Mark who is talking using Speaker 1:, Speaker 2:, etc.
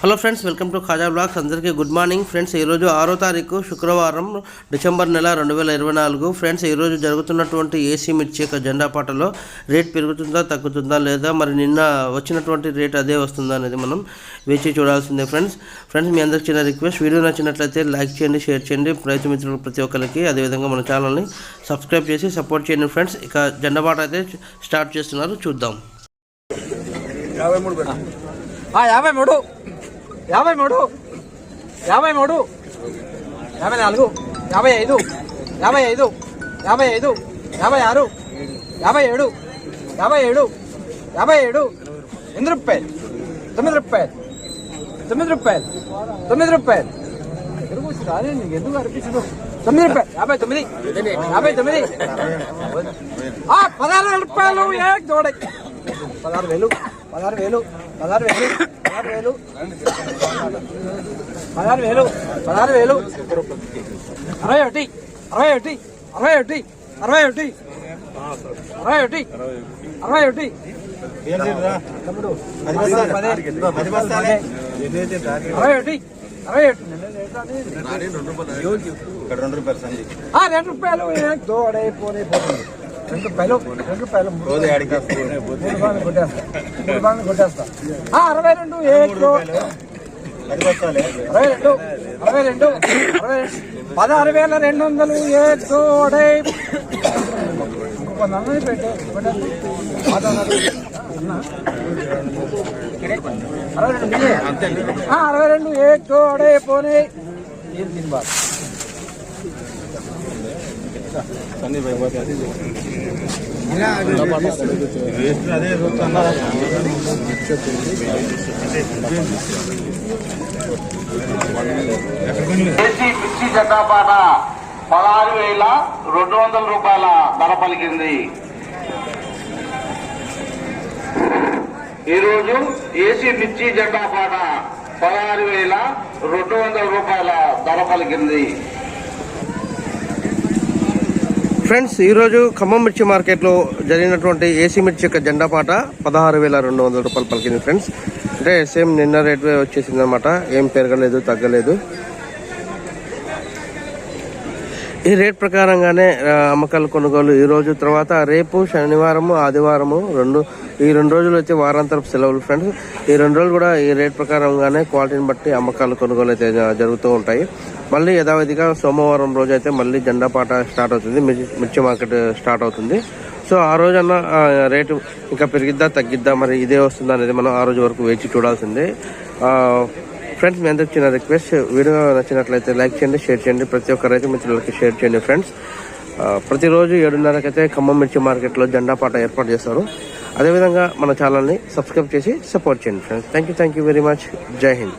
Speaker 1: Hello friends, welcome to Khaja blogs. అందరికీ good morning friends. ఈరోజు 6వ తారీఖు శుక్రవారం, డిసెంబర్ నెల 2024 ఫ్రెండ్స్. ఈరోజు జరుగుతున్నటువంటి ఏసీ మిర్చి జెండా పాటలో రేట్ పెరుగుతుందా తగ్గుతుందా లేదా మరి నిన్న వచ్చినటువంటి రేట్ అదే వస్తుందా అనేది మనం వేచి చూడాల్సిందే ఫ్రెండ్స్. మీ అందరికి చిన్న రిక్వెస్ట్, వీడియో నచ్చినట్లయితే లైక్ చేయండి, షేర్ చేయండి రైతు మిత్రులు ప్రతి ఒక్కరికి. అదేవిధంగా మన ఛానల్ని సబ్స్క్రైబ్ చేసి సపోర్ట్ చేయండి ఫ్రెండ్స్. ఇక జెండా పాట అయితే స్టార్ట్ చేస్తున్నారు, చూద్దాం.
Speaker 2: 53 53 53 54 55 55 56 57 57 57 57 8 రూపాయలు 9 రూపాయలు 9 రూపాయలు 9 రూపాయలు ఎందుకు అనిపించదు 9 రూపాయలు 59 59 16 రూపాయలు ఏక్ జోడై 16,000 16,000 16,000 16,000 16,000 16,000 61 61 61 61 61 61 తమ్ముడు 2 రూపాయలు దోడే పోనే పోతుంది. 2 రూపాయలు 3 కొట్టేస్తా 62 62 16,200 ఏక్ జోడై. కొంతమంది పెట్టే 62 ఏక్ జోడై పోనీ తినబారు.
Speaker 3: మిర్చి జెండాపాట 16,200 రూపాయల ధర పలికింది. ఈరోజు ఏసీ మిర్చి జెండాపాట 16,200 రూపాయల ధర పలికింది.
Speaker 1: ఫ్రెండ్స్, ఈరోజు ఖమ్మం మిర్చి మార్కెట్లో జరిగినటువంటి ఏసీ మిర్చి యొక్క జెండా పాట 16,200 రూపాయలు పలికింది ఫ్రెండ్స్. అంటే సేమ్ నిన్న రేట్ వచ్చేసింది అనమాట, ఏం పెరగలేదు తగ్గలేదు. ఈ రేట్ ప్రకారంగానే అమ్మకాలు కొనుగోలు ఈరోజు, తర్వాత రేపు శనివారము ఆదివారము ఈ రెండు రోజులు అయితే వారాంతరపు సెలవులు ఫ్రెండ్స్. ఈ 2 రోజులు కూడా ఈ రేట్ ప్రకారంగానే క్వాలిటీని బట్టి అమ్మకాలు కొనుగోలు అయితే జరుగుతూ ఉంటాయి. మళ్ళీ యథావిధిగా సోమవారం రోజు అయితే మళ్ళీ జెండా పాట స్టార్ట్ అవుతుంది, మిర్చి మార్కెట్ స్టార్ట్ అవుతుంది. సో ఆ రోజన్నా రేటు ఇంకా పెరిగిద్దా తగ్గిద్దా మరి ఇదే వస్తుందా అనేది మనం ఆ రోజు వరకు వేచి చూడాల్సిందే ఫ్రెండ్స్. మీ అందరికి చిన్న రిక్వెస్ట్, వీడియో నచ్చినట్లయితే లైక్ చేయండి, షేర్ చేయండి ప్రతి ఒక్క రైతు మిత్రులకి షేర్ చేయండి ఫ్రెండ్స్. ప్రతిరోజు 7:30కైతే ఖమ్మం మిర్చి మార్కెట్లో జెండా పాట ఏర్పాటు చేస్తారు. అదేవిధంగా మన ఛానల్ని సబ్స్క్రైబ్ చేసి సపోర్ట్ చేయండి friends. Thank you very much. జై హింద్.